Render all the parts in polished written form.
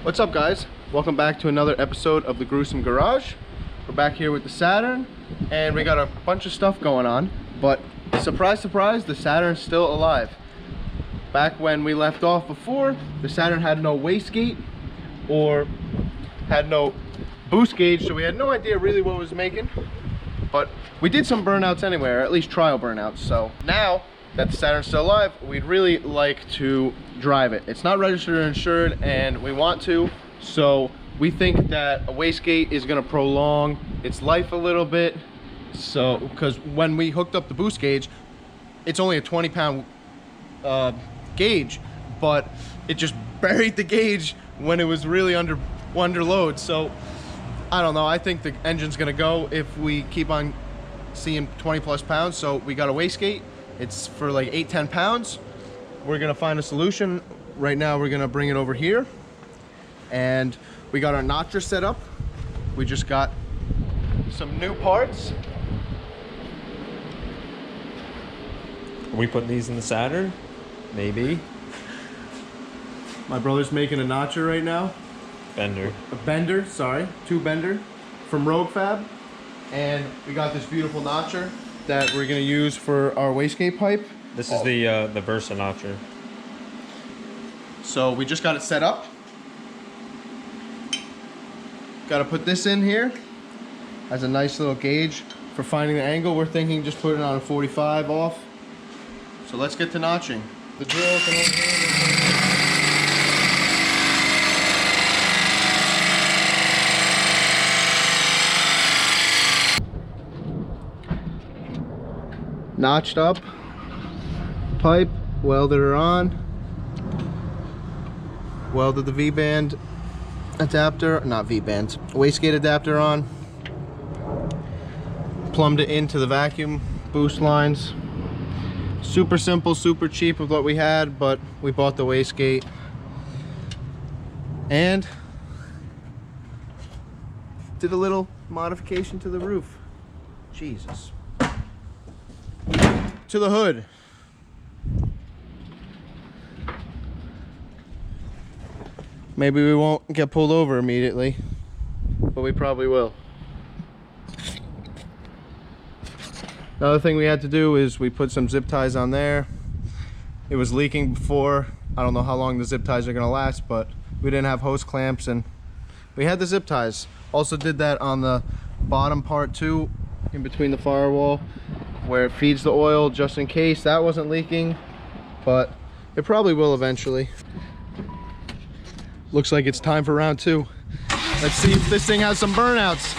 What's up, guys? Welcome back to another episode of the Gruesome Garage. We're back here with the Saturn, and we got a bunch of stuff going on, but surprise, surprise, the Saturn's still alive. Back when we left off before, the Saturn had no wastegate or had no boost gauge, so we had no idea really what it was making, but we did some burnouts anyway, or at least trial burnouts. So now that the Saturn's still alive, we'd really like to drive it. It's not registered or insured, and we want to, so we think that a wastegate is going to prolong its life a little bit. So because when we hooked up the boost gauge, it's only a 20-pound gauge, but it just buried the gauge when it was really under load. So I don't know, I think the engine's going to go if we keep on seeing 20+ pounds. So we got a wastegate. It's for like 8-10 pounds. We're gonna find a solution. Right now we're gonna bring it over here, and we got our notcher set up. We just got some new parts. Are we putting these in the Saturn? Maybe. My brother's making a notcher right now. Bender. A bender, sorry, two bender from Rogue Fab. And we got this beautiful notcher that we're gonna use for our wastegate pipe. This is the Versa notcher. So we just got it set up. Got to put this in here as a nice little gauge for finding the angle. We're thinking just put it on a 45 off. So let's get to notching. The drill can notched up, pipe, welded her on, welded the V-band adapter, not V-band, wastegate adapter on, plumbed it into the vacuum boost lines. Super simple, super cheap with what we had, but we bought the wastegate. And did a little modification to the roof. Jesus. To the hood. Maybe we won't get pulled over immediately, but we probably will. Another thing we had to do is we put some zip ties on there. It was leaking before. I don't know how long the zip ties are gonna last, but we didn't have hose clamps and we had the zip ties. Also did that on the bottom part too, in between the firewall, where it feeds the oil, just in case. That wasn't leaking, but it probably will eventually. Looks like it's time for round 2. Let's see if this thing has some burnouts.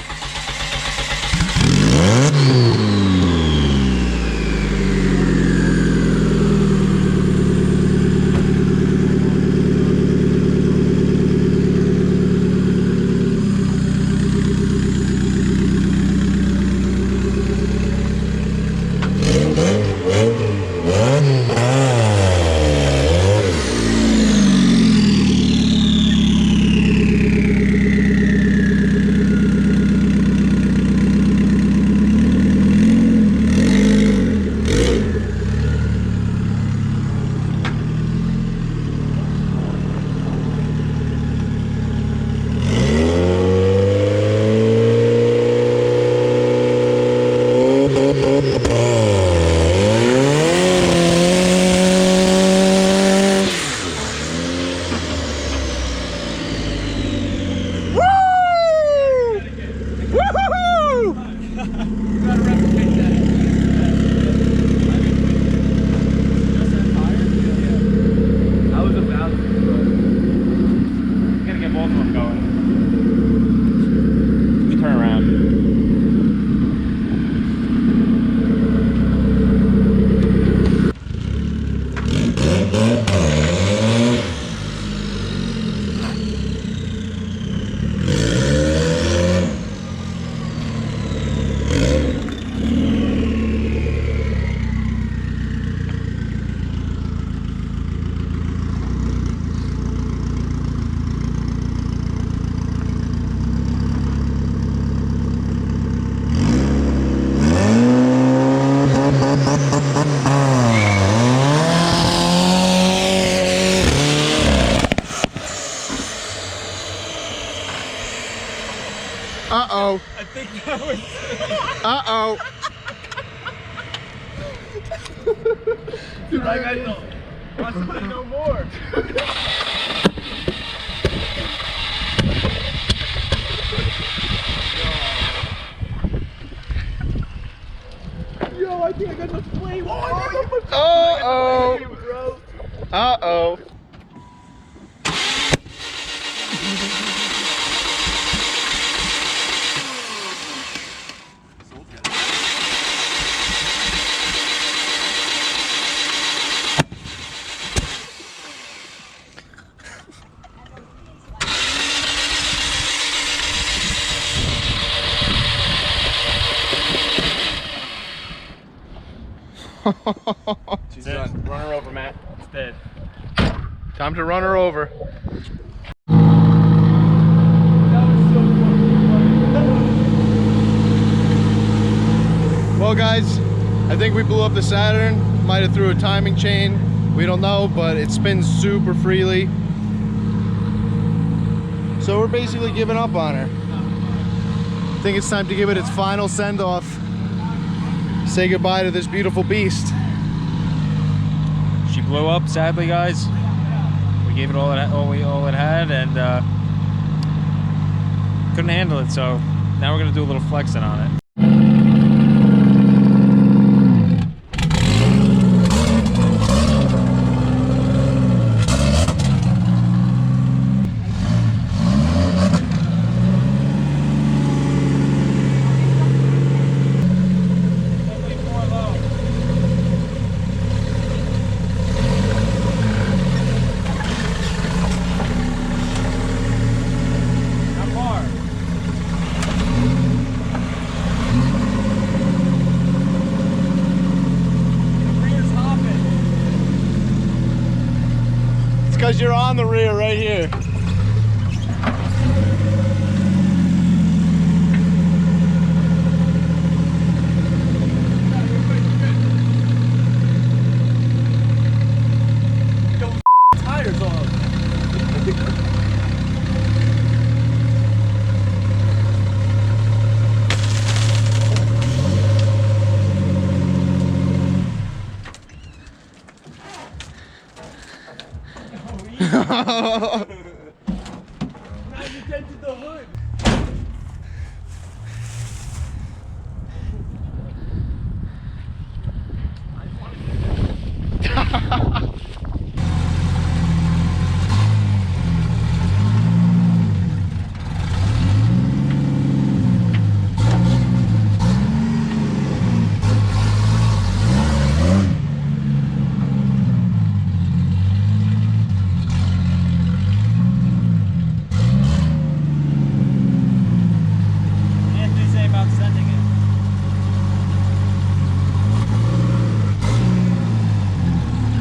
Uh-oh. Dude, I got no. Want somebody to know more? Yo, I think I got enough flame. Oh, I got enough flame. Uh-oh. Uh-oh. She's done. Run her over, Matt. It's dead. Time to run her over. Well, guys, I think we blew up the Saturn. Might have threw a timing chain. We don't know, but it spins super freely. So we're basically giving up on her. I think it's time to give it its final send-off. Say goodbye to this beautiful beast. She blew up, sadly, guys. We gave it all it had, and couldn't handle it. So now we're gonna do a little flexing on it. Because you're on the rear right here. Tires off. Now you dented the hood.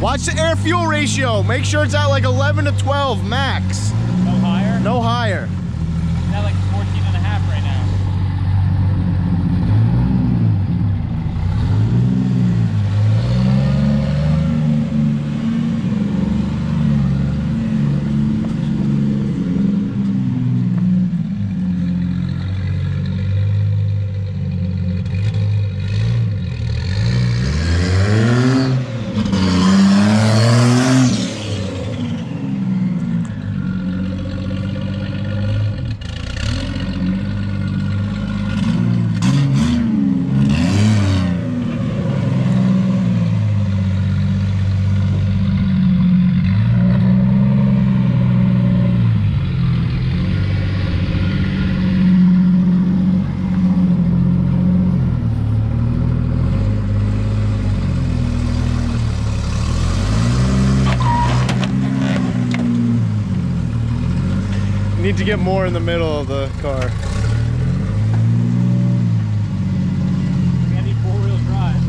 Watch the air fuel ratio. Make sure it's at like 11 to 12 max. No higher? No higher. It's at like 14.5 right now. Need to get more in the middle of the car. We need 4-wheel drive.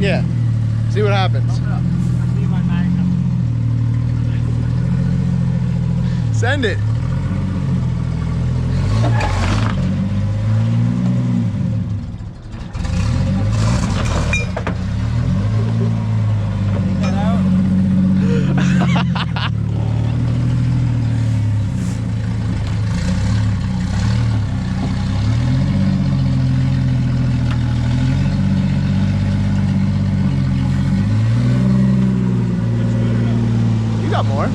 Yeah. See what happens. Send it. You got more.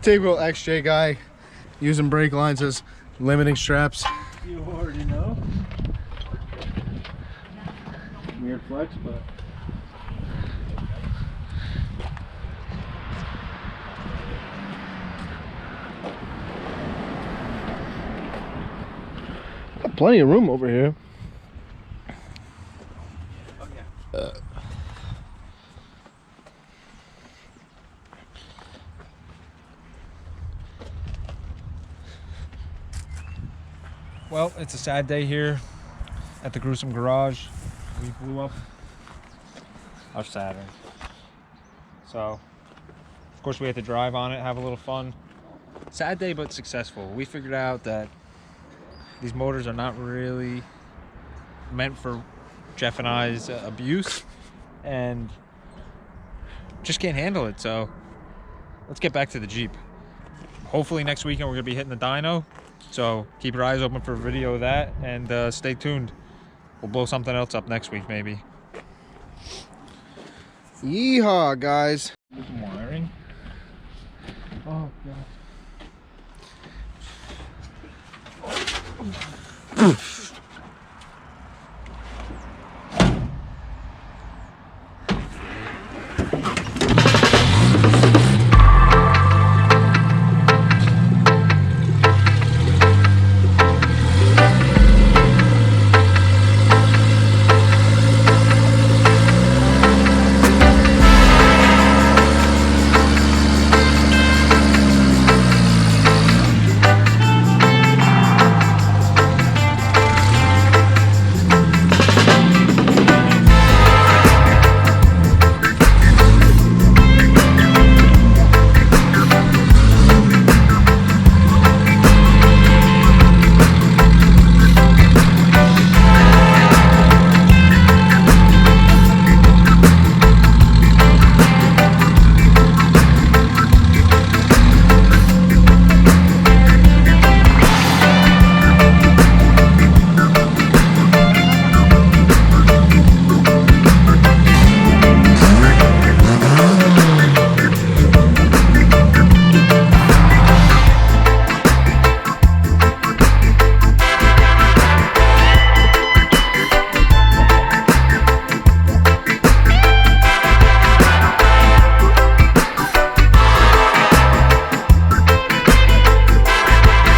Typical XJ guy using brake lines as limiting straps. You already know. Weird flex, but. Got plenty of room over here. Oh, yeah. Well, it's a sad day here at the Gruesome Garage. We blew up our Saturn. So, of course, we had to drive on it, have a little fun. Sad day, but successful. We figured out that these motors are not really meant for Jeff and I's abuse, and just can't handle it. So, let's get back to the Jeep. Hopefully next weekend we're gonna be hitting the dyno. So keep your eyes open for a video of that, and stay tuned. We'll blow something else up next week, maybe. Yeehaw, guys. Some wiring. Oh god.